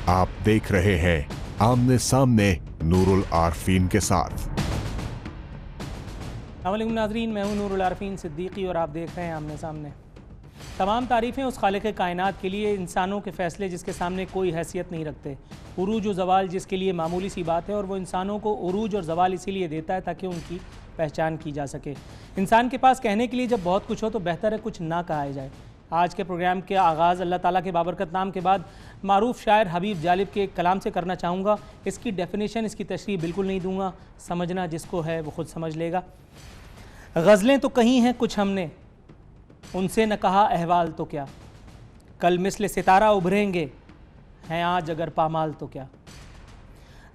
आप देख रहे हैं आमने सामने नूरुल आरफीन के साथ। अस्सलामुअलैकुम नाज़रीन, मैं हूं नूरुल आरफीन सिद्दीकी और आप देख रहे हैं आमने सामने। तमाम तारीफ़ें उस खालिक़ कायनात के लिए इंसानों के फ़ैसले जिसके सामने कोई हैसियत नहीं रखते। उरूज और ज़वाल जिसके लिए मामूली सी बात है और वो इंसानों को उरूज और ज़वाल इसीलिए देता है ताकि उनकी पहचान की जा सके। इंसान के पास कहने के लिए जब बहुत कुछ हो तो बेहतर है कुछ ना कहा जाए। आज के प्रोग्राम के आगाज़ अल्लाह ताला के बाबरकत नाम के बाद मारूफ़ शायर हबीब जालिब के कलाम से करना चाहूँगा। इसकी डेफिनेशन, इसकी तशरीह बिल्कुल नहीं दूँगा, समझना जिसको है वो ख़ुद समझ लेगा। गज़लें तो कही हैं कुछ हमने, उनसे न कहा अहवाल तो क्या। कल मिस्ल सितारा उभरेंगे, हैं आज अगर पामाल तो क्या।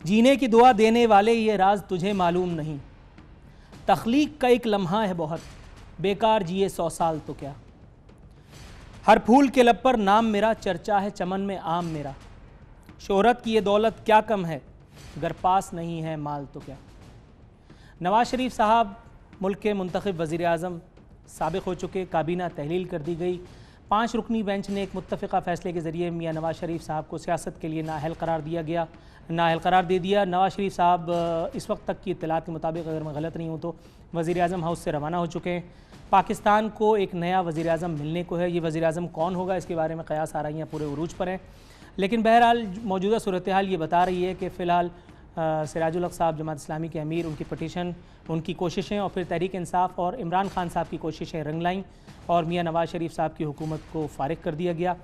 जीने की दुआ देने वाले ये राज तुझे मालूम नहीं। तख्लीक का एक लम्हा है बहुत, बेकार जिए 100 साल तो क्या। हर फूल के लब पर नाम मेरा, चर्चा है चमन में आम मेरा। शोहरत की ये दौलत क्या कम है, गर पास नहीं है माल तो क्या। नवाज शरीफ साहब मुल्क के मुंतखब वज़ीर आज़म साबिक़ हो चुके, काबीना तहलील कर दी गई। 5 रुकनी बेंच ने एक मुत्तफ़िक़ा फ़ैसले के ज़रिए मियाँ नवाज शरीफ साहब को सियासत के लिए नाअहल करार दिया गया, नाअहल करार दे दिया। नवाज शरीफ साहब इस वक्त तक की इत्तलात के मुताबिक, अगर मैं गलत नहीं हूँ तो, वज़ीर आज़म हाउस से रवाना हो चुके हैं। पाकिस्तान को एक नया वज़ीर आज़म मिलने को है। ये वज़ीर आज़म कौन होगा इसके बारे में क़यास आराइयाँ पूरे उरूज पर हैं, लेकिन बहरहाल मौजूदा सूरत हाल ये बता रही है कि फ़िलहाल सिराजुल हक़ साहब जमात इस्लामी के अमीर, उनकी पटिशन, उनकी कोशिशें और फिर तहरीक इंसाफ और इमरान खान साहब की कोशिशें रंग लाईं और मियाँ नवाज शरीफ साहब की हुकूमत को फ़ारिग कर दिया गया।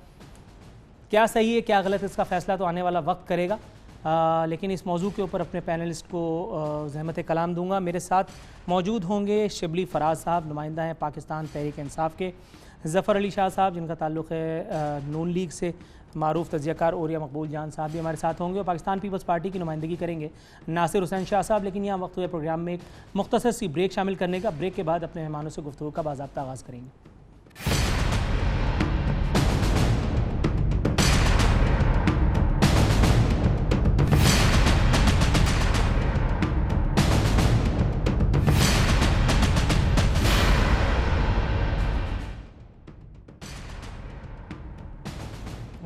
क्या सही है क्या गलत, इसका फ़ैसला तो आने वाला वक्त करेगा। लेकिन इस मौजू के ऊपर अपने पैनलिस्ट को ज़हमत कलाम दूंगा। मेरे साथ मौजूद होंगे शिबली फराज साहब, नुमाइंदा हैं पाकिस्तान तहरीक इंसाफ के। ज़फ़र अली शाह साहब जिनका ताल्लुक़ है नून लीग से। मारूफ़ तज़कियाकार औरिया मकबूल जान साहब भी हमारे साथ होंगे और पाकिस्तान पीपल्स पार्टी की नुमाइंदगी करेंगे नासिर हुसैन शाह साहब। लेकिन यहाँ वक्त हुए प्रोग्राम में एक मुख्तसर सी ब्रेक शामिल करने का। ब्रेक के बाद अपने मेहमानों से गुफ्तगू का बाज़ाब्ता आगाज़ करेंगे।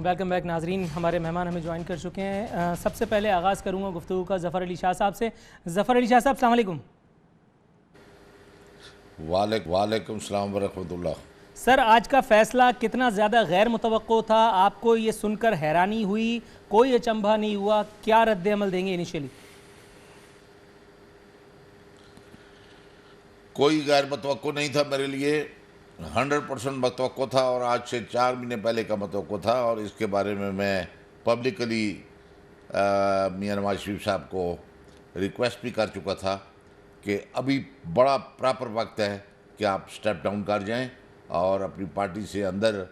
वेलकम बैक नाजरीन, हमारे मेहमान हमें ज्वाइन कर चुके हैं। सबसे पहले आगाज़ करूँगा गुफ्तगू का ज़फ़र अली शाह साहब से। ज़फ़र अली शाह साहब, अस्सलाम वालेकुम। वालेकुम सलाम व रहमतुल्लाह। सर, आज का फ़ैसला कितना ज़्यादा गैर मुतवक्को था? आपको ये सुनकर हैरानी हुई, कोई अचंभा नहीं हुआ? क्या रद्द अमल देंगे इनिशियली? कोई गैर मुतवक्को नहीं था मेरे लिए, 100% मुतवक्को था और आज से 4 महीने पहले का मुतवक्को था। और इसके बारे में मैं पब्लिकली मियाँ नवाज शरीफ साहब को रिक्वेस्ट भी कर चुका था कि अभी बड़ा प्रॉपर वक्त है कि आप स्टेप डाउन कर जाएं और अपनी पार्टी से अंदर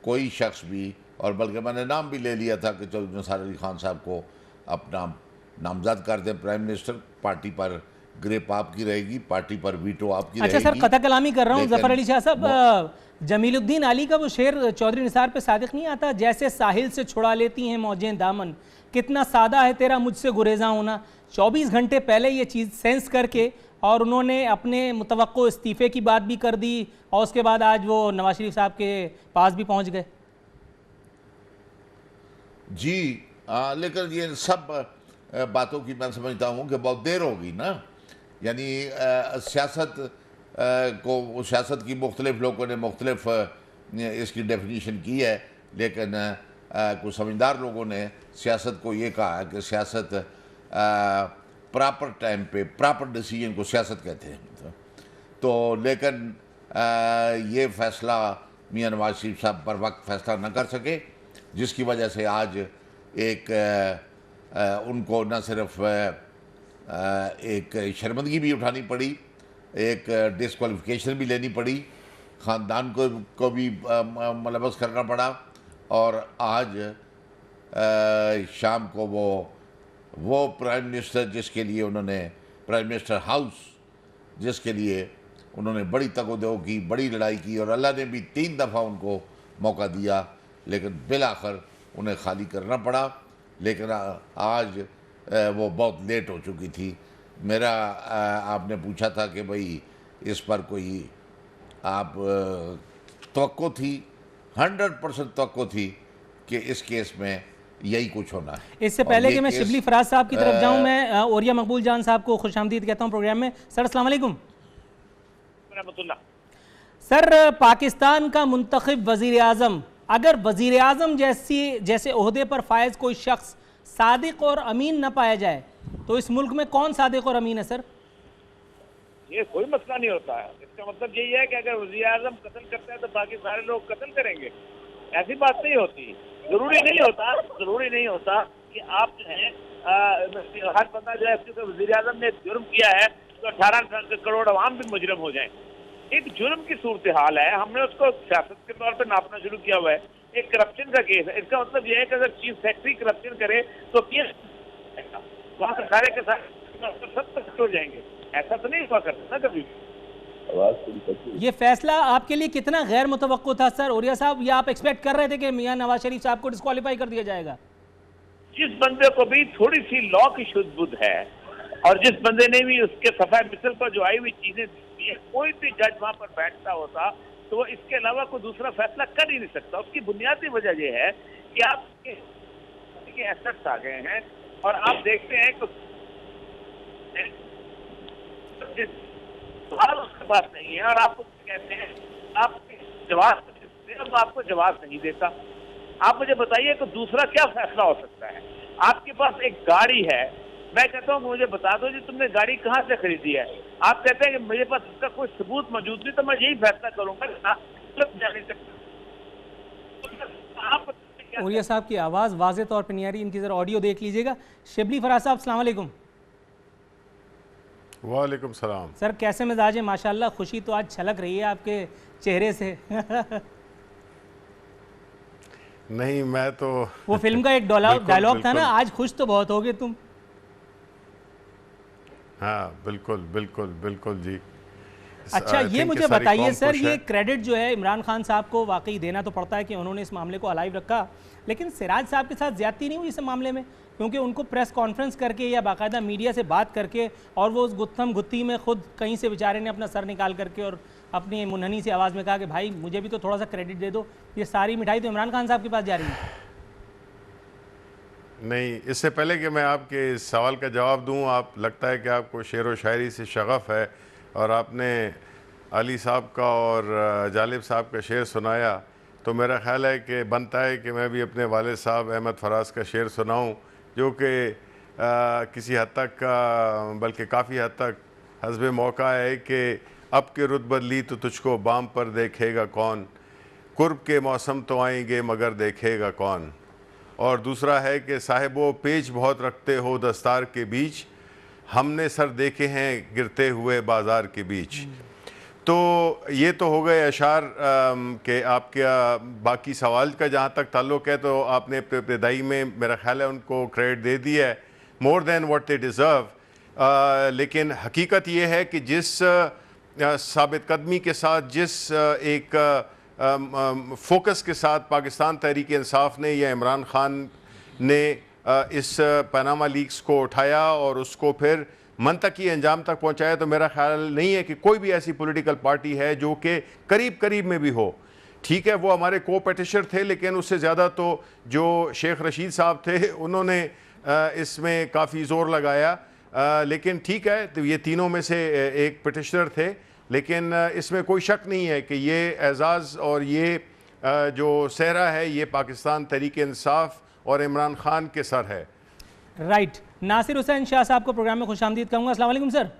कोई शख्स भी, और बल्कि मैंने नाम भी ले लिया था कि चौधरी निसार अली खान साहब को अपना नामजद कर दें प्राइम मिनिस्टर। पार्टी पर ग्रिप आपकी रहेगी, पार्टी पर वीटो आपकी अच्छा रहेगी। सर, कथा कलामी कर रहा हूँ ज़फ़र अली शाह साहब। जमीलुद्दीन अली का वो शेर चौधरी निसार पे सादिक नहीं आता, जैसे साहिल से छुड़ा लेती हैं मौजें दामन, कितना सादा है तेरा मुझसे गुरेजा होना। 24 घंटे पहले ये चीज़ सेंस करके और उन्होंने अपने मुतवक्को इस्तीफ़े की बात भी कर दी और उसके बाद आज वो नवाज शरीफ साहब के पास भी पहुँच गए। जी, लेकिन ये सब बातों की मैं समझता हूँ कि बहुत देर होगी ना। यानी सियासत को, सियासत की मुख्तलिफ लोगों ने मुख्तलिफ इसकी डेफिनीशन की है, लेकिन कुछ समझदार लोगों ने सियासत को ये कहा है कि सियासत प्रॉपर टाइम पे प्रॉपर डिसीजन को सियासत कहते हैं। तो लेकिन ये फ़ैसला मियाँ नवाज शरीफ साहब पर वक्त फ़ैसला न कर सके, जिसकी वजह से आज एक उनको न सिर्फ एक शर्मिंदगी भी उठानी पड़ी, एक डिस्क्वालिफिकेशन भी लेनी पड़ी, ख़ानदान को भी मुलव्वस करना पड़ा। और आज शाम को वो प्राइम मिनिस्टर जिसके लिए उन्होंने, प्राइम मिनिस्टर हाउस जिसके लिए उन्होंने बड़ी तगोदो की, बड़ी लड़ाई की और अल्लाह ने भी 3 दफ़ा उनको मौका दिया, लेकिन बिलाखिर उन्हें खाली करना पड़ा। लेकिन आज वो बहुत लेट हो चुकी थी। मेरा आपने पूछा था कि भाई इस पर कोई आप तवक्को थी, 100% तवक्को थी कि इस केस में यही कुछ होना है। इससे और पहले ये कि मैं केस, शिबली फराज साहब की तरफ जाऊं, मैं ओरिया मकबूल जान साहब को खुशामदीद कहता हूं प्रोग्राम में। सर अस्सलाम वालेकुम। सर, पाकिस्तान का मुंतखब वजीर आज़म, अगर वजीर आज़म जैसे ओहदे पर फायज कोई शख्स सादिक और अमीन न पाया जाए तो इस मुल्क में कौन सादिक और अमीन है सर? ये कोई मसला नहीं होता है। इसका मतलब यही है कि अगर वज़ीर आज़म कत्ल करता है तो बाकी सारे लोग कत्ल करेंगे, ऐसी बात नहीं होती। जरूरी नहीं होता कि आप जो है हर बंदा जो है वज़ीर आज़म ने जुर्म किया है तो 18 करोड़ अवाम भी मुजरम हो जाए। एक जुर्म की सूरत हाल है, हमने उसको सियासत के तौर पर नापना शुरू किया हुआ है। एक करप्शन का केस है। इसका मतलब यह है कि अगर चीफ सेक्रेटरी करप्शन करे तो केस वहाँ से सारे के सारे सब तक हो जाएंगे। ऐसा तो नहीं हुआ करता ना कभी। ये फैसला आपके लिए कितना गैर मुतवक्को था सर ओरिया साहब? या आप एक्सपेक्ट कर रहे थे कि मियां नवाज शरीफ साहब को डिस्क्वालीफाई कर दिया जाएगा? जिस बंदे को भी थोड़ी सी लॉ की शुद्ध बुद्ध है और जिस बंदे ने भी उसके सफाई मिसल पर जो आई हुई चीजें दी है, कोई भी जज वहां पर बैठता होता तो वो इसके अलावा कोई दूसरा फैसला कर ही नहीं सकता। उसकी बुनियादी वजह यह है कि आपके एसेट्स आ गए हैं और आप देखते हैं कि सवाल उसके पास नहीं है और आप कहते हैं आप जवाब तो आपको जवाब नहीं देता। आप मुझे बताइए कि दूसरा क्या फैसला हो सकता है? आपके पास एक गाड़ी है, मैं कहता हूँ मुझे बता दो जी तुमने गाड़ी कहाँ से खरीदी है। आप कहते हैं कि मेरे पास इसका कोई सबूत मौजूद नहीं तो मैं यही फैसला करूंगा। ओरिया साहब की आवाज़ वाज़े तौर पर नहीं आ रही, इनकी ज़रा ऑडियो देख लीजिएगा। शिबली फराज साहब अस्सलाम वालेकुम। वालेकुम सलाम। सर कैसे मिजाज है? माशाल्लाह खुशी तो आज छलक रही है आपके चेहरे से। नहीं, मैं तो वो फिल्म का एक डायलॉग था ना, आज खुश तो बहुत होगे तुम। हाँ बिल्कुल बिल्कुल बिल्कुल जी। अच्छा ये मुझे बताइए सर, ये क्रेडिट जो है इमरान खान साहब को वाकई देना तो पड़ता है कि उन्होंने इस मामले को अलाइव रखा, लेकिन सिराज साहब के साथ ज्यादती नहीं हुई इस मामले में? क्योंकि उनको प्रेस कॉन्फ्रेंस करके या बाकायदा मीडिया से बात करके और वो उस गुत्थम गुत्थी में खुद कहीं से बेचारे ने अपना सर निकाल करके और अपनी मुनहनी सी आवाज़ में कहा कि भाई मुझे भी तो थोड़ा सा क्रेडिट दे दो, ये सारी मिठाई तो इमरान खान साहब के पास जा रही है। नहीं, इससे पहले कि मैं आपके इस सवाल का जवाब दूं, आप लगता है कि आपको शेर व शायरी से शगफ़ है और आपने अली साहब का और जालिब साहब का शेर सुनाया, तो मेरा ख्याल है कि बनता है कि मैं भी अपने वालिद साहब अहमद फराज का शेर सुनाऊं, जो कि किसी हद तक का बल्कि काफ़ी हद तक हस्बे मौका है कि अब के रुत बदली तो तुझको बाम पर देखेगा कौन, कुर्ब के मौसम तो आएंगे मगर देखेगा कौन। और दूसरा है कि साहिबो पेच बहुत रखते हो दस्तार के बीच, हमने सर देखे हैं गिरते हुए बाज़ार के बीच। तो ये तो हो गए अशार के आपके बाकी सवाल का जहाँ तक ताल्लुक़ है तो आपने इब्तदाई में मेरा ख्याल है उनको क्रेडिट दे दिया है, more than what they deserve. लेकिन हकीकत ये है कि जिस साबित कदमी के साथ, जिस एक फोकस के साथ पाकिस्तान तहरीक इंसाफ ने या इमरान खान ने इस पनामा लीक्स को उठाया और उसको फिर मंतकी अंजाम तक पहुंचाया, तो मेरा ख्याल नहीं है कि कोई भी ऐसी पॉलिटिकल पार्टी है जो कि करीब करीब में भी हो। ठीक है, वो हमारे को पेटिशनर थे, लेकिन उससे ज़्यादा तो जो शेख रशीद साहब थे उन्होंने इसमें काफ़ी ज़ोर लगाया। लेकिन ठीक है, तो ये तीनों में से एक पेटिशनर थे, लेकिन इसमें कोई शक नहीं है कि ये एजाज़ और ये जो सहरा है ये पाकिस्तान तहरीक इंसाफ और इमरान खान के सर है। राइट। नासिर हुसैन शाह साहब को प्रोग्राम में खुशामदीद कहूँगा। अस्सलाम वालेकुम सर।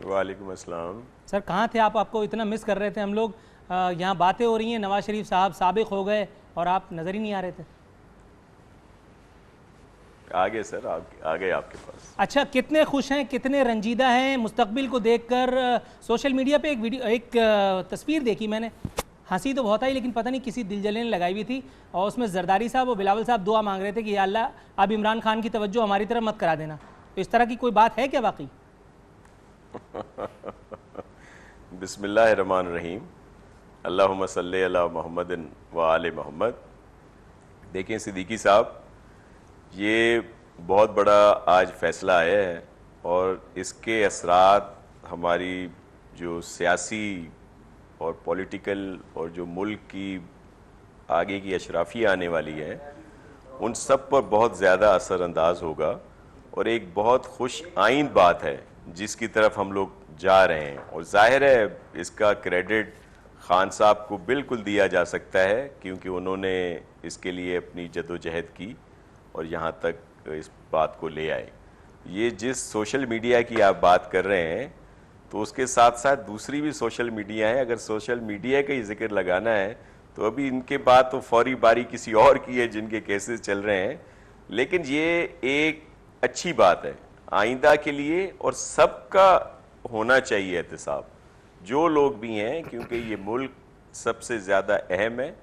वालेकुम अस्सलाम। सर कहाँ थे आप? आपको इतना मिस कर रहे थे हम लोग। यहाँ बातें हो रही हैं, नवाज शरीफ साहब साबिक हो गए और आप नज़र ही नहीं आ रहे थे। आ गए सर, आ गए आपके पास। अच्छा, कितने खुश हैं, कितने रंजीदा हैं मुस्तकबिल को देखकर? सोशल मीडिया पे एक तस्वीर देखी मैंने, हंसी तो बहुत आई, लेकिन पता नहीं किसी दिलजले ने लगाई हुई थी और उसमें जरदारी साहब और बिलावल साहब दुआ मांग रहे थे कि या अल्लाह अब इमरान खान की तवज्जो हमारी तरफ मत करा देना। तो इस तरह की कोई बात है क्या वाकई? बिस्मिल्लाहिर्रहमानिर्रहीम, अल्लाहुम्मा सल्ली अला मुहम्मदिन व आले मोहम्मद। देखें सिद्दीकी साहब, ये बहुत बड़ा आज फैसला आया है और इसके असरात हमारी जो सियासी और पॉलिटिकल और जो मुल्क की आगे की अशराफियाँ आने वाली हैं, उन सब पर बहुत ज़्यादा असरअंदाज होगा। और एक बहुत खुश आइंद बात है जिसकी तरफ हम लोग जा रहे हैं, और जाहिर है इसका क्रेडिट खान साहब को बिल्कुल दिया जा सकता है, क्योंकि उन्होंने इसके लिए अपनी जद्दोजहद की और यहाँ तक इस बात को ले आए। ये जिस सोशल मीडिया की आप बात कर रहे हैं, तो उसके साथ साथ दूसरी भी सोशल मीडिया है। अगर सोशल मीडिया का ही जिक्र लगाना है तो अभी इनके बाद तो फौरी बारी किसी और की है जिनके केसेस चल रहे हैं, लेकिन ये एक अच्छी बात है आइंदा के लिए, और सबका होना चाहिए एहतसाब, जो लोग भी हैं, क्योंकि ये मुल्क सबसे ज़्यादा अहम है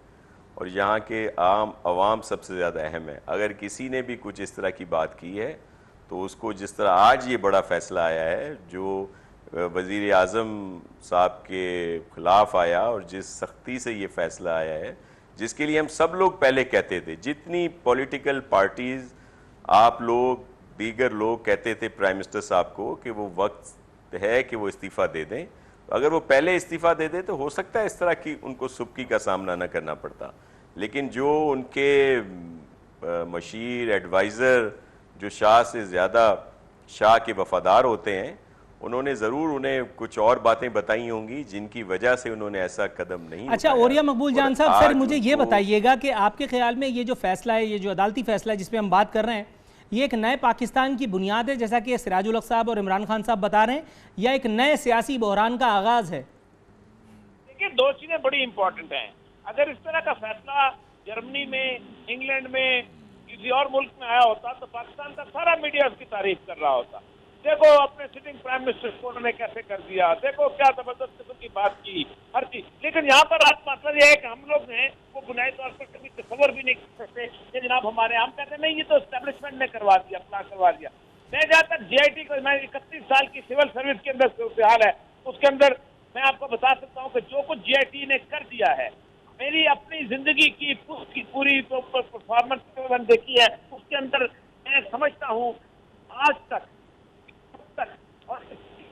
और यहाँ के आम आवाम सबसे ज़्यादा अहम है। अगर किसी ने भी कुछ इस तरह की बात की है तो उसको, जिस तरह आज ये बड़ा फ़ैसला आया है जो वज़ीर आज़म साहब के ख़िलाफ़ आया और जिस सख्ती से ये फ़ैसला आया है, जिसके लिए हम सब लोग पहले कहते थे, जितनी पॉलिटिकल पार्टीज़, आप लोग, दीगर लोग कहते थे प्राइम मिनिस्टर साहब को कि वो वक्त है कि वो इस्तीफ़ा दे दें, तो अगर वो पहले इस्तीफ़ा दे दें तो हो सकता है इस तरह की उनको सुबकी का सामना न करना पड़ता। लेकिन जो उनके मशीर एडवाइज़र जो शाह से ज़्यादा शाह के वफ़ादार होते हैं, उन्होंने ज़रूर उन्हें कुछ और बातें बताई होंगी जिनकी वजह से उन्होंने ऐसा कदम नहीं अच्छा, उठाया। ओरिया मकबूल जान साहब, सर मुझे ये बताइएगा कि आपके ख्याल में ये जो फैसला है, ये जो अदालती फैसला है जिस पे हम बात कर रहे हैं, ये एक नए पाकिस्तान की बुनियाद है जैसा कि सिराजुल हक साहब और इमरान खान साहब बता रहे हैं, या एक नए सियासी बहरान का आगाज है? देखिए, दो चीजें बड़ी इंपॉर्टेंट हैं। अगर इस तरह का फैसला जर्मनी में, इंग्लैंड में, किसी और मुल्क में आया होता तो पाकिस्तान का सारा मीडिया उसकी तारीफ कर रहा होता। देखो अपने सिटिंग प्राइम मिनिस्टर को उन्होंने कैसे कर दिया, देखो क्या जबरदस्त किस्म की बात की, हर चीज। लेकिन यहाँ पर आज मतलब ये है कि हम लोग हैं वो बुनियादी तौर पर कभी तस्वर भी नहीं कर सकते कि जनाब हमारे, हम कहते नहीं ये तो एस्टेब्लिशमेंट ने करवा दिया, अपना करवा दिया। मैं जहाँ तक GIT को, मैं 31 साल की सिविल सर्विस के अंदर सूरत है, उसके अंदर मैं आपको बता सकता हूँ कि जो कुछ GIT ने कर दिया है, मेरी अपनी जिंदगी की पूरी जो परफॉर्मेंस मैंने देखी है, उसके अंदर मैं समझता हूँ आज तक और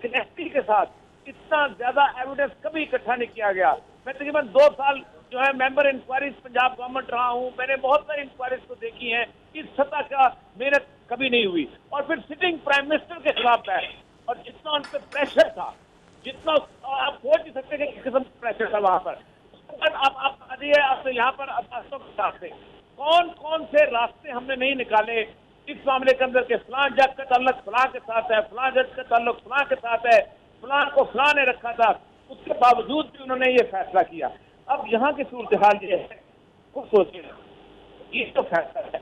क्लैरिटी के साथ इतना ज्यादा एविडेंस कभी इकट्ठा नहीं किया गया। मैं तकरीबन 2 साल जो है मेंबर इंक्वायरीज पंजाब गवर्नमेंट रहा हूँ, मैंने बहुत सारी इंक्वायरीज को देखी हैं, इस सतह का मेहनत कभी नहीं हुई। और फिर सिटिंग प्राइम मिनिस्टर के खिलाफ है, और जितना उन पर प्रेशर था, जितना आप सोच नहीं सकते कि किस किस्म का प्रेशर था वहां पर। आप आइए, आप यहाँ पर हिसाब से कौन कौन से रास्ते हमने नहीं निकाले इस मामले के अंदर के फलां जज का ताल्लुक फलां के साथ है, फलां जज का ताल्लुक फलां के साथ है, फलां को फलां ने रखा था, उसके बावजूद भी उन्होंने ये फैसला किया। अब यहाँ की सूरत हाल ये है, कुछ सोचिए, ये जो फैसला है,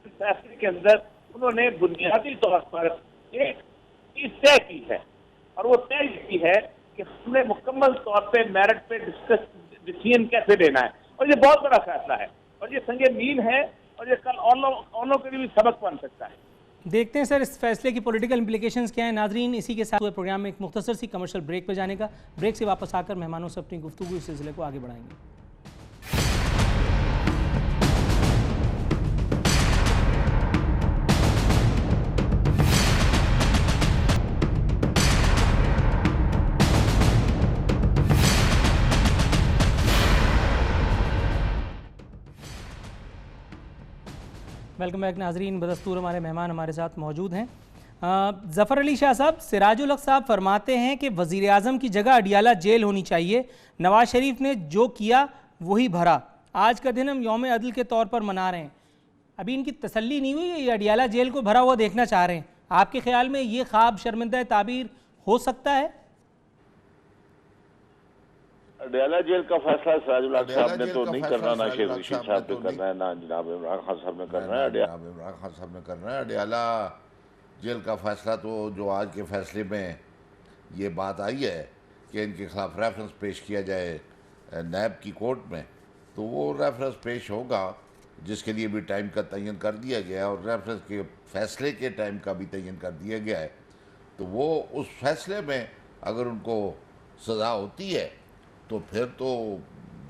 इस फैसले के अंदर उन्होंने बुनियादी तौर पर एक चीज तय की है, और वो तय की है कि हमने मुकम्मल तौर पे मेरिट पे डिसीजन कैसे लेना है, और ये बहुत बड़ा फैसला है और ये संगे मील है, और ये कल औरों के लिए भी सबक बन सकता है। देखते हैं सर इस फैसले की पॉलिटिकल इंप्लीकेशंस क्या है। नाजरीन, इसी के साथ हुए प्रोग्राम में एक मुख्तसर सी कमर्शियल ब्रेक पे जाने का, ब्रेक से वापस आकर मेहमानों से अपनी गुफ्तगू इस सिलसिले को आगे बढ़ाएंगे। वेलकम बैक नाजरीन, बदस्तूर हमारे मेहमान हमारे साथ मौजूद हैं। ज़फ़र अली शाह साहब, सिराजुल हक साहब फरमाते हैं कि वज़ीर आज़म की जगह अडियाला जेल होनी चाहिए, नवाज शरीफ ने जो किया वही भरा, आज का दिन हम यौम अदल के तौर पर मना रहे हैं, अभी इनकी तसल्ली नहीं हुई, ये अडियाला जेल को भरा हुआ देखना चाह रहे हैं। आपके ख्याल में ये ख्वाब शर्मिंदा ताबीर हो सकता है? अडियाला जेल का फैसला सिराजुल हक साहब ने तो नहीं करना, ना शेख रशीद साहब ने करना है, ना जनाब इमरान खान साहब ने करना है। इमरान खान साहब ने करना है। अडियाला जेल का फैसला तो जो आज के फैसले में ये बात आई है कि इनके खिलाफ रेफरेंस पेश किया जाए नैब की कोर्ट में, तो वो रेफरेंस पेश होगा जिसके लिए भी टाइम का तयन कर दिया गया है, और रेफरेंस के फैसले के टाइम का भी तयन कर दिया गया है। तो वो उस फैसले में अगर उनको सज़ा होती है तो फिर तो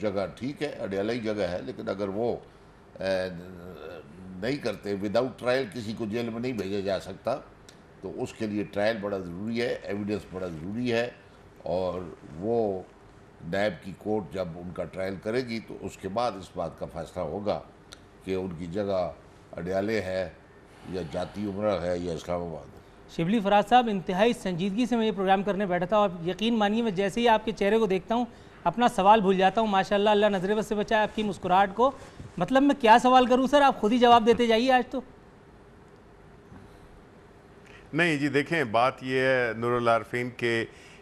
जगह ठीक है, अडियाला ही जगह है। लेकिन अगर वो नहीं करते, विदाउट ट्रायल किसी को जेल में नहीं भेजा जा सकता, तो उसके लिए ट्रायल बड़ा ज़रूरी है, एविडेंस बड़ा ज़रूरी है, और वो नैब की कोर्ट जब उनका ट्रायल करेगी तो उसके बाद इस बात का फैसला होगा कि उनकी जगह अडयाले है या जाती उमरा है या इस्लामाबाद। शिबली फराज साहब, इंतहाई संजीदगी से मैं ये प्रोग्राम करने बैठा था और यकीन मानिए मैं जैसे ही आपके चेहरे को देखता हूँ अपना सवाल भूल जाता हूँ। माशाल्लाह, अल्लाह नजरे बस से बचाए आपकी मुस्कुराहट को। मतलब मैं क्या सवाल करूँ सर, आप खुद ही जवाब देते जाइए आज तो। नहीं जी, देखें बात ये है नूरुल आरफीन के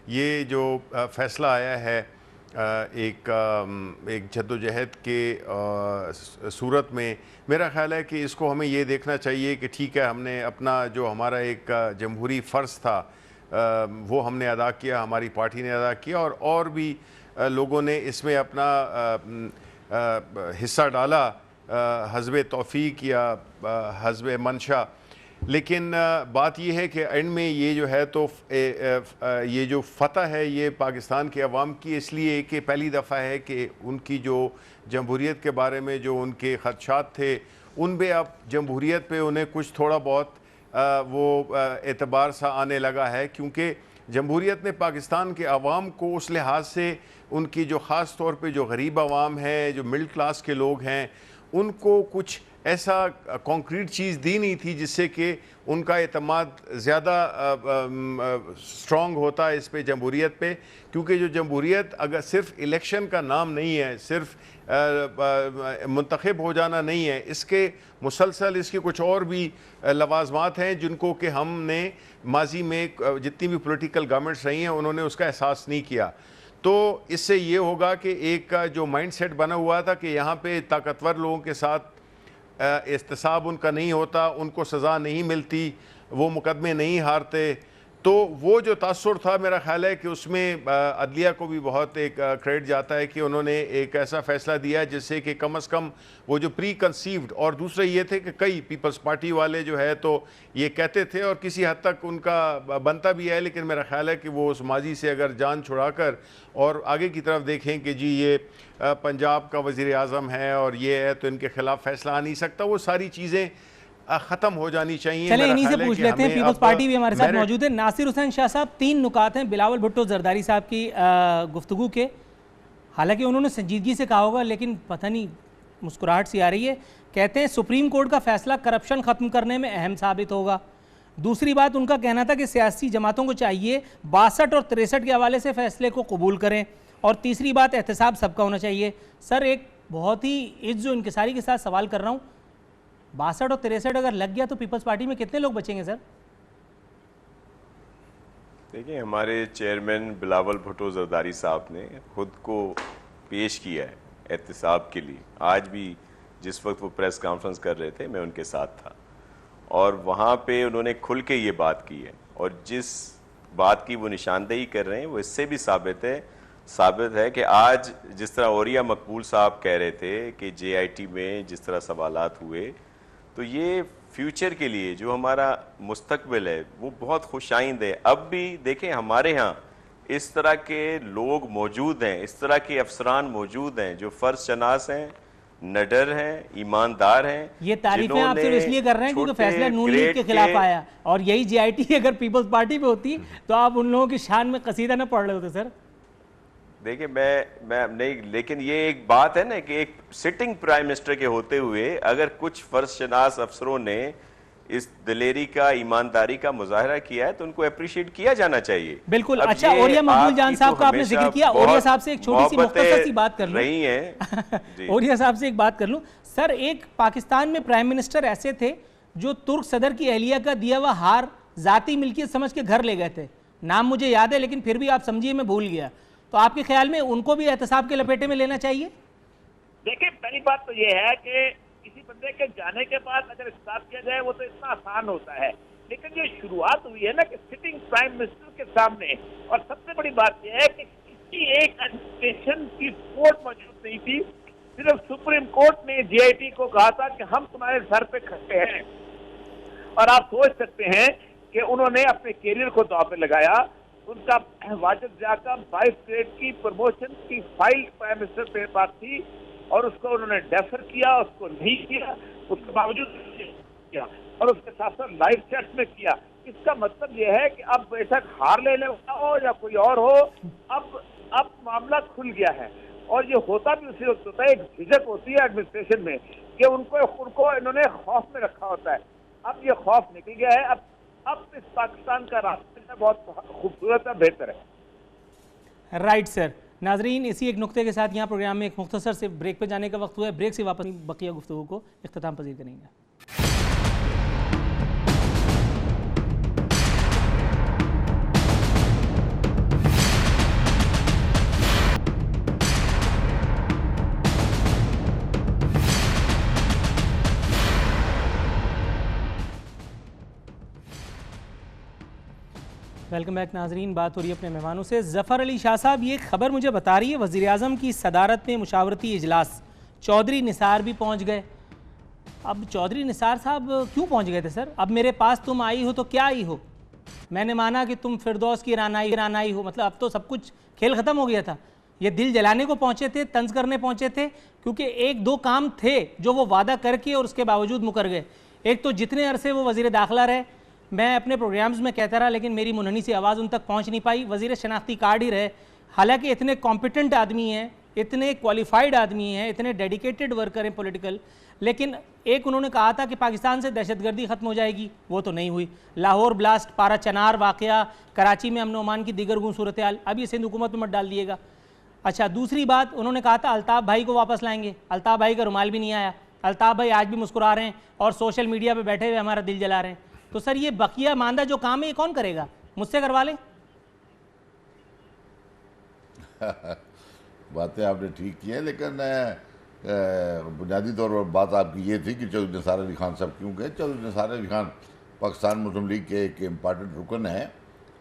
ये जो फ़ैसला आया है एक जद्दोजहद के सूरत में, मेरा ख़्याल है कि इसको हमें ये देखना चाहिए कि ठीक है, हमने अपना जो हमारा एक जमहूरी फ़र्ज़ था वो हमने अदा किया, हमारी पार्टी ने अदा किया और भी लोगों ने इसमें अपना हिस्सा डाला हस्ब तौफ़ीक या हस्ब मंशा। लेकिन बात यह है कि एंड में ये जो है तो ये जो फ़तह है ये पाकिस्तान के अवाम की इसलिए कि पहली दफ़ा है कि उनकी जो जमहूरियत के बारे में जो उनके ख़दशात थे उन पे अब जमहूरियत पे उन्हें कुछ थोड़ा बहुत वो एतबार सा आने लगा है, क्योंकि जमहूरियत ने पाकिस्तान के अवाम को उस लिहाज से उनकी जो ख़ास तौर पे जो गरीब अवाम है, जो मिडिल क्लास के लोग हैं, उनको कुछ ऐसा कॉन्क्रीट चीज़ दी नहीं थी जिससे कि उनका एतमाद ज़्यादा स्ट्रॉन्ग होता है इस पे जमहूरियत पे। क्योंकि जो जमहूरियत अगर सिर्फ इलेक्शन का नाम नहीं है, सिर्फ मुंतखब हो जाना नहीं है, इसके मुसलसल इसके कुछ और भी लवाजमात हैं जिनको कि हमने माजी में जितनी भी पॉलिटिकल गवर्नमेंट्स रही हैं उन्होंने उसका एहसास नहीं किया। तो इससे ये होगा कि एक जो माइंडसेट बना हुआ था कि यहाँ पे ताकतवर लोगों के साथ एहतसाब उनका नहीं होता, उनको सज़ा नहीं मिलती, वो मुकदमे नहीं हारते, तो वो जो तासुर था मेरा ख्याल है कि उसमें अदलिया को भी बहुत एक क्रेडिट जाता है कि उन्होंने एक ऐसा फ़ैसला दिया जिससे कि कम अज़ कम वो जो प्री कंसीव्ड, और दूसरे ये थे कि कई पीपल्स पार्टी वाले जो है तो ये कहते थे और किसी हद तक उनका बनता भी है, लेकिन मेरा ख्याल है कि वो उस माजी से अगर जान छुड़ाकर और आगे की तरफ देखें कि जी ये पंजाब का वज़ीर आज़म है और ये है तो इनके ख़िलाफ़ फ़ैसला आ नहीं सकता, वो सारी चीज़ें ख़त्म हो जानी चाहिए। चलिए इन्हीं से पूछ लेते हैं, पीपल्स पार्टी भी हमारे साथ मौजूद है। नासिर हुसैन शाह साहब, 3 नुकात हैं बिलावल भुट्टो जरदारी साहब की गुफ्तगू के। हालांकि उन्होंने संजीदगी से कहा होगा लेकिन पता नहीं मुस्कुराहट सी आ रही है। कहते हैं सुप्रीम कोर्ट का फैसला करप्शन ख़त्म करने में अहम साबित होगा। दूसरी बात उनका कहना था कि सियासी जमातों को चाहिए 62 और 63 के हवाले से फैसले को कबूल करें, और तीसरी बात एहतसाब सबका होना चाहिए। सर एक बहुत ही इज्जो इंकिसारी के साथ सवाल कर रहा हूँ, 62 और 63 अगर लग गया तो पीपल्स पार्टी में कितने लोग बचेंगे सर? देखिए, हमारे चेयरमैन बिलावल भुट्टो जरदारी साहब ने खुद को पेश किया है एहतसाब के लिए। आज भी जिस वक्त वो प्रेस कॉन्फ्रेंस कर रहे थे मैं उनके साथ था और वहाँ पे उन्होंने खुल के ये बात की है, और जिस बात की वो निशानदेही कर रहे हैं वो इससे भी साबित है कि आज जिस तरह औरिया मकबूल साहब कह रहे थे कि JIT में जिस तरह सवालात हुए, तो ये फ्यूचर के लिए जो हमारा मुस्तकबिल है वो बहुत खुशाइंद है। अब भी देखें हमारे यहाँ इस तरह के लोग मौजूद हैं, इस तरह के अफसरान मौजूद हैं जो फ़र्ज शनास हैं, नडर हैं, ईमानदार हैं। ये तारीफें आप सिर्फ इसलिए कर रहे हैं क्योंकि फैसला नून लीग के खिलाफ आया, और यही JIT अगर पीपल्स पार्टी पे होती तो आप उन लोगों की शान में कसीदा न पढ़ रहे होते सर। देखिए मैं नहीं, लेकिन ये एक बात है ना कि एक सिटिंग प्राइम मिनिस्टर के होते हुए अगर कुछ फर्जशनास अफसरों ने इस दिलेरी का, ईमानदारी का मुजाहरा किया है तो उनको अप्रिशिएट किया जाना चाहिए। बिल्कुल। अच्छा, औरिया मकबूल जान साहब का आपने जिक्र किया, औरिया साहब से एक छोटी सी मुख्तसर सी बात कर लूं रही है औरिया साहब से एक बात कर लूं सर। एक पाकिस्तान में प्राइम मिनिस्टर ऐसे थे जो तुर्क सदर की अहलिया का दिया हुआ हार जाती मिल्कियत समझ के घर ले गए थे। नाम मुझे याद है लेकिन फिर भी आप समझिए मैं भूल गया। तो आपके ख्याल में उनको भी एहतसाब के लपेटे में लेना चाहिए? देखिए, पहली बात तो ये है कि किसी बंदे के जाने के बाद अगर हिसाब किया जाए वो तो इतना आसान होता है, लेकिन ये शुरुआत हुई है ना कि सिटिंग प्राइम मिनिस्टर के सामने, और सबसे बड़ी बात यह है कि किसी एक एडमिनिस्ट्रेशन की कोर्ट मौजूद नहीं थी। सिर्फ सुप्रीम कोर्ट ने JIT को कहा था कि हम तुम्हारे सर पे खड़े हैं, और आप सोच सकते हैं कि उन्होंने अपने कैरियर को दांव पे लगाया। उनका वाजिद जिया का 22 ग्रेड की प्रमोशन की फाइल प्राइम मिनिस्टर के पास थी और उसको उन्होंने डेफर किया, उसको नहीं किया, उसके बावजूद किया, और उसके साथ साथ लाइव चैट में किया। इसका मतलब यह है कि अब बेशक हार लेने वाला हो या कोई और हो, अब अब मामला खुल गया है और ये होता भी उसी वक्त होता है, एक झिझक होती है एडमिनिस्ट्रेशन में कि उनको इन्होंने खौफ में रखा होता है। अब ये खौफ निकल गया है। अब इस पाकिस्तान का रास्ता बहुत खूबसूरत है, बेहतर है। Right sir. नाजरीन, इसी एक नुक्ते के साथ यहाँ प्रोग्राम में एक मुख्तसर से ब्रेक पे जाने का वक्त हुआ है। ब्रेक से वापस बकिया गुफ्तगू को इख्तिताम पजीर करेंगे। वेलकम बैक नाजरीन। बात हो रही है अपने मेहमानों से। ज़फ़र अली शाह साहब, ये खबर मुझे बता रही है वज़ीर आज़म की सदारत में मुशावरती इजलास, चौधरी निसार भी पहुंच गए। अब चौधरी निसार साहब क्यों पहुंच गए थे सर? अब मेरे पास तुम आई हो तो क्या आई हो? मैंने माना कि तुम फिरदौस की रानाई हो, मतलब अब तो सब कुछ खेल ख़त्म हो गया था। ये दिल जलाने को पहुँचे थे, तंज करने पहुँचे थे, क्योंकि एक दो काम थे जो वो वादा करके और उसके बावजूद मुकर गए। एक तो जितने अरसे वो वज़ीर दाखिला रहे, मैं अपने प्रोग्राम्स में कहता रहा लेकिन मेरी मुनहनी सी आवाज़ उन तक पहुंच नहीं पाई, वज़ीर शनाख्ती कार्ड ही रहे। हालांकि इतने कॉम्पिटेंट आदमी हैं, इतने क्वालिफाइड आदमी हैं, इतने डेडिकेटेड वर्कर हैं पॉलिटिकल, लेकिन एक उन्होंने कहा था कि पाकिस्तान से दहशतगर्दी ख़त्म हो जाएगी, वो तो नहीं हुई। लाहौर ब्लास्ट, पारा चनार वाक़या, कराची में अमन ओमान की दीगर गुम सूरत हाल, अब ये सिंध हुकूमत में मत डाल दिएगा। अच्छा, दूसरी बात उन्होंने कहा था अल्ताफ़ भाई को वापस लाएंगे। अल्ताफ़ भाई का रुमाल भी नहीं आया। अल्ताफ़ भाई आज भी मुस्कुरा रहे हैं और सोशल मीडिया पर बैठे हुए हमारा दिल जला रहे हैं। तो सर, ये बकिया मांदा जो काम है ये कौन करेगा? मुझसे करवा लें। बातें आपने ठीक की है, लेकिन बुनियादी तौर पर बात आपकी ये थी कि चौधरी निसार अली खान साहब क्यों गए। चौधरी निसार अली खान पाकिस्तान मुस्लिम लीग के एक इम्पॉर्टेंट रुकन है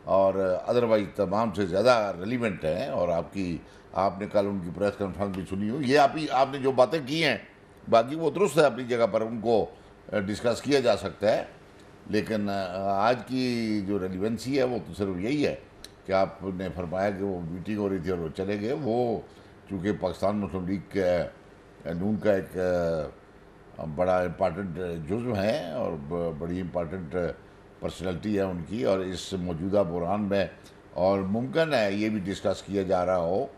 और अदरवाइज तमाम से ज़्यादा रेलिवेंट हैं। और आपने कल उनकी प्रेस कॉन्फ्रेंस भी सुनी हो। ये आपने जो बातें की हैं बाकी वो दुरुस्त है अपनी जगह पर, उनको डिस्कस किया जा सकता है, लेकिन आज की जो रेलिवेंसी है वो तो सिर्फ यही है कि आपने फरमाया कि वो मीटिंग हो रही थी और वो चले गए। वो चूँकि पाकिस्तान मुस्लिम लीग के नून का एक बड़ा इम्पॉर्टेंट जुज़्व है और बड़ी इम्पॉर्टेंट पर्सनैलिटी है उनकी, और इस मौजूदा बहरान में और मुमकिन है ये भी डिस्कस किया जा रहा हो।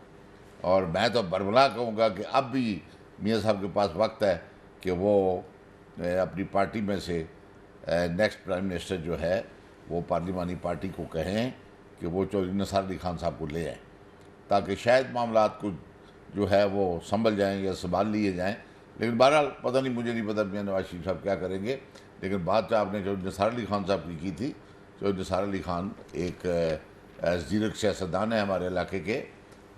और मैं तो बरमला कहूँगा कि अब भी मियाँ साहब के पास वक्त है कि वो अपनी पार्टी में से नेक्स्ट प्राइम मिनिस्टर जो है वो पार्लिमानी पार्टी को कहें कि वो चौधरी निसार अली खान साहब को ले आएँ, ताकि शायद मामलात को जो है वो संभल जाएँ या संभाल लिए जाएँ। लेकिन बहरहाल पता नहीं, मुझे नहीं पता मियाँ नवाज शरीफ साहब क्या करेंगे। लेकिन बात आपने चौधरी निसार अली खान साहब की थी। चौधरी निसार अली खान एक ज़ीरक सियासतदान है हमारे इलाके के,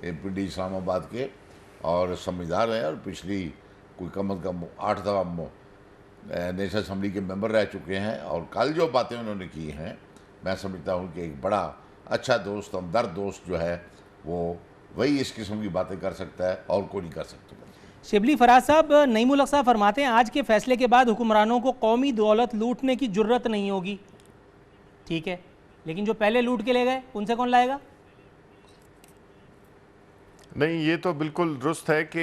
पिंडी इस्लामाबाद के, और समझदार हैं और पिछली कोई कम अज़ कम 8 दफ़ा नेशनल असम्बली के मेंबर रह चुके हैं। और कल जो बातें उन्होंने की हैं, मैं समझता हूँ कि एक बड़ा अच्छा दोस्त, हमदर्द दोस्त जो है वो वही इस किस्म की बातें कर सकता है और कोई नहीं कर सकता। शिबली फराज साहब, नईमुल हक साहब फरमाते हैं आज के फैसले के बाद हुक्मरानों को कौमी दौलत लूटने की जुर्रत नहीं होगी। ठीक है, लेकिन जो पहले लूट के ले गए उनसे कौन लाएगा? नहीं, ये तो बिल्कुल दुरुस्त है कि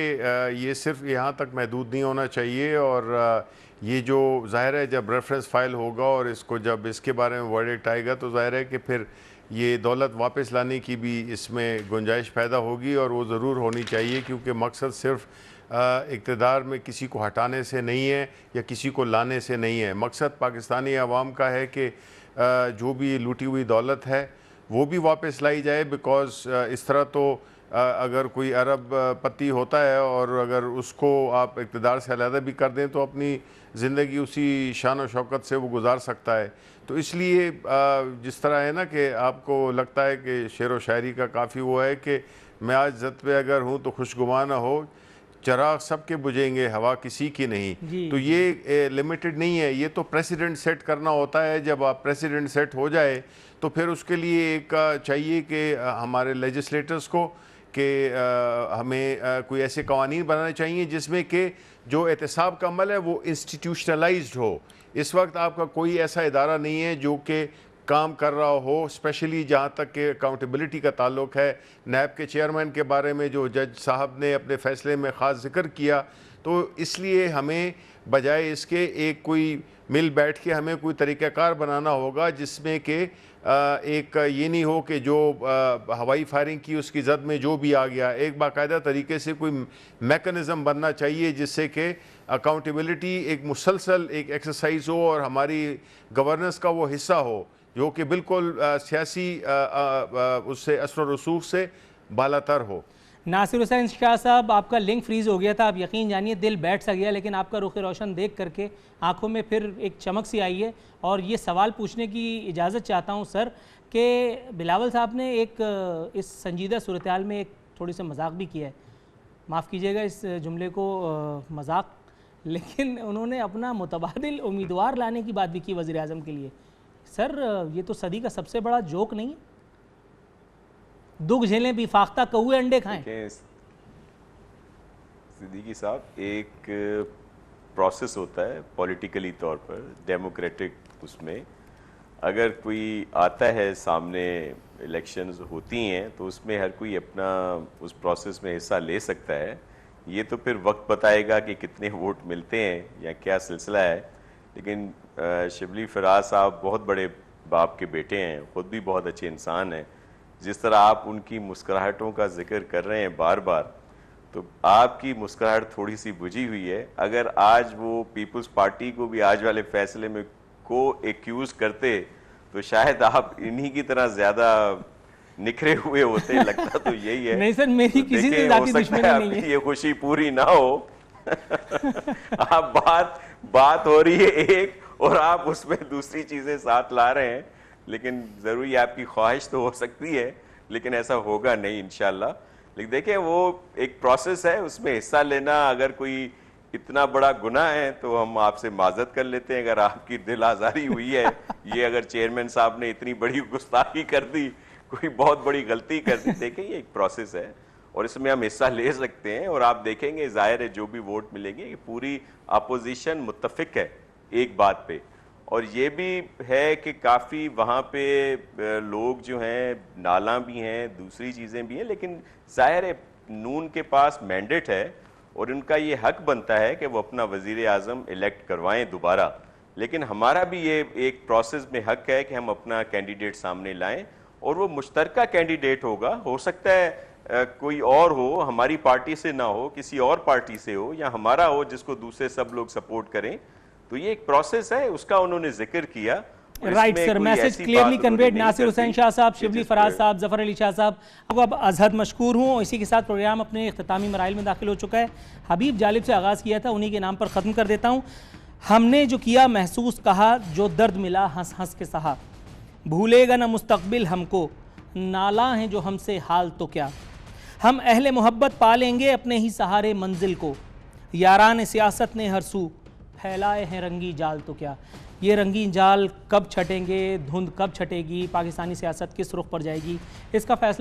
ये सिर्फ यहाँ तक महदूद नहीं होना चाहिए। और ये जो ज़ाहिर है जब रेफरेंस फ़ाइल होगा और इसको जब इसके बारे में वर्डिक्ट आएगा तो ज़ाहिर है कि फिर ये दौलत वापस लाने की भी इसमें गुंजाइश पैदा होगी, और वो ज़रूर होनी चाहिए, क्योंकि मकसद सिर्फ इक़्तिदार में किसी को हटाने से नहीं है या किसी को लाने से नहीं है। मकसद पाकिस्तानी अवाम का है कि जो भी लूटी हुई दौलत है वो भी वापस लाई जाए। बिकॉज़ इस तरह तो अगर कोई अरब पति होता है और अगर उसको आप इक़्तिदार से अलहदा भी कर दें तो अपनी ज़िंदगी उसी शान और शौकत से वो गुजार सकता है। तो इसलिए जिस तरह है ना कि आपको लगता है कि शेर व शायरी का काफ़ी वो है कि मैं आज ज़द पे अगर हूँ तो खुशगुमा ना हो, चराग सबके बुझेंगे हवा किसी की नहीं। तो ये लिमिटेड नहीं है, ये तो प्रेसिडेंट सेट करना होता है। जब आप प्रेसिडेंट सेट हो जाए तो फिर उसके लिए एक चाहिए कि हमारे लेजिस्लेटर्स को कि हमें कोई ऐसे कवानीन बनाने चाहिए जिसमें कि जो एहतसाब का अमल है वो इंस्टीट्यूशनलाइज्ड हो। इस वक्त आपका कोई ऐसा इदारा नहीं है जो कि काम कर रहा हो, स्पेशली जहाँ तक कि अकाउंटेबिलिटी का ताल्लुक है। नैब के चेयरमैन के बारे में जो जज साहब ने अपने फ़ैसले में ख़ास जिक्र किया, तो इसलिए हमें बजाय इसके एक कोई मिल बैठ के हमें कोई तरीक़ाकार बनाना होगा जिसमें कि एक ये नहीं हो कि जो हवाई फायरिंग की उसकी जद में जो भी आ गया, एक बाकायदा तरीके से कोई मैकेनिज़्म बनना चाहिए जिससे कि अकाउंटेबिलिटी एक मुसलसल एक एक्सरसाइज हो और हमारी गवर्नेंस का वो हिस्सा हो जो कि बिल्कुल सियासी उससे असर व रसूख से बालातर हो। नासिर हुसैन शाह साहब, आपका लिंक फ्रीज़ हो गया था, आप यकीन जानिए दिल बैठ सा गया, लेकिन आपका रुख रोशन देख करके आंखों में फिर एक चमक सी आई है। और ये सवाल पूछने की इजाज़त चाहता हूँ सर कि बिलावल साहब ने एक इस संजीदा सूरत हाल में एक थोड़ी सा मजाक भी किया है, माफ़ कीजिएगा इस जुमले को मजाक, लेकिन उन्होंने अपना मुतबादिल उम्मीदवार लाने की बात भी की वज़ीर आज़म के लिए। सर ये तो सदी का सबसे बड़ा जोक नहीं है? दुख झेलें भी फाख्ता कौए अंडे खाएं। सिद्दीकी साहब, एक प्रोसेस होता है पॉलिटिकली तौर पर, डेमोक्रेटिक, उसमें अगर कोई आता है सामने, इलेक्शंस होती हैं तो उसमें हर कोई अपना उस प्रोसेस में हिस्सा ले सकता है। ये तो फिर वक्त बताएगा कि कितने वोट मिलते हैं या क्या सिलसिला है। लेकिन शिबली फराज साहब बहुत बड़े बाप के बेटे हैं, ख़ुद भी बहुत अच्छे इंसान हैं। जिस तरह आप उनकी मुस्कुराहटों का जिक्र कर रहे हैं बार बार, तो आपकी मुस्कुराहट थोड़ी सी बुझी हुई है। अगर आज वो पीपल्स पार्टी को भी आज वाले फैसले में को एक्यूज करते तो शायद आप इन्हीं की तरह ज़्यादा निखरे हुए होते, लगता तो यही है। नहीं सर, मेरी तो किसी से ज़ाती दुश्मनी नहीं है। ये खुशी पूरी ना हो आप बात हो रही है एक और आप उसमें दूसरी चीज़ें साथ ला रहे हैं, लेकिन ज़रूरी आपकी ख्वाहिश तो हो सकती है, लेकिन ऐसा होगा नहीं इंशाल्लाह। लेकिन देखिए, वो एक प्रोसेस है, उसमें हिस्सा लेना अगर कोई इतना बड़ा गुनाह है तो हम आपसे माजरत कर लेते हैं। अगर आपकी दिल आज़ारी हुई है, ये अगर चेयरमैन साहब ने इतनी बड़ी गुस्ताखी कर दी, कोई बहुत बड़ी गलती कर दी, देखें ये एक प्रोसेस है और इसमें हम हिस्सा ले सकते हैं। और आप देखेंगे, जाहिर है जो भी वोट मिलेंगे, ये पूरी अपोजिशन मुत्तफिक है एक बात पे। और ये भी है कि काफ़ी वहाँ पे लोग जो हैं, नाला भी हैं, दूसरी चीज़ें भी हैं, लेकिन जाहिर है नून के पास मैंडेट है और उनका ये हक बनता है कि वो अपना वज़ीर आज़म इलेक्ट करवाएं दोबारा। लेकिन हमारा भी ये एक प्रोसेस में हक है कि हम अपना कैंडिडेट सामने लाएं और वो मुश्तरका कैंडिडेट होगा। हो सकता है कोई और हो, हमारी पार्टी से ना हो, किसी और पार्टी से हो, या हमारा हो जिसको दूसरे सब लोग सपोर्ट करें। तो ये एक प्रोसेस है, उसका उन्होंने जिक्र किया। Right sir, message clearly conveyed. Nasir Hussain Shah Sahab, Shibli Faraz साहब, ज़फ़र अली शाह साहब, अब अजहद मशकूर हूँ। इसी के साथ प्रोग्राम अपने इख्तितामी मराइल में दाखिल हो चुका है। हबीब जालिब से आगाज़ किया था, उन्हीं के नाम पर ख़त्म कर देता हूँ। हमने जो किया महसूस कहा, जो दर्द मिला हंस हंस के सहा, भूलेगा ना मुस्तकबिल हमको, नाला हैं जो हमसे हाल तो क्या, हम अहले मोहब्बत पालेंगे अपने ही सहारे मंजिल को, यारान सियासत ने हर सू फैलाए हैं रंगी जाल तो क्या। ये रंगीन जाल कब छटेंगे, धुंध कब छटेगी, पाकिस्तानी सियासत किस रुख पर जाएगी, इसका फैसला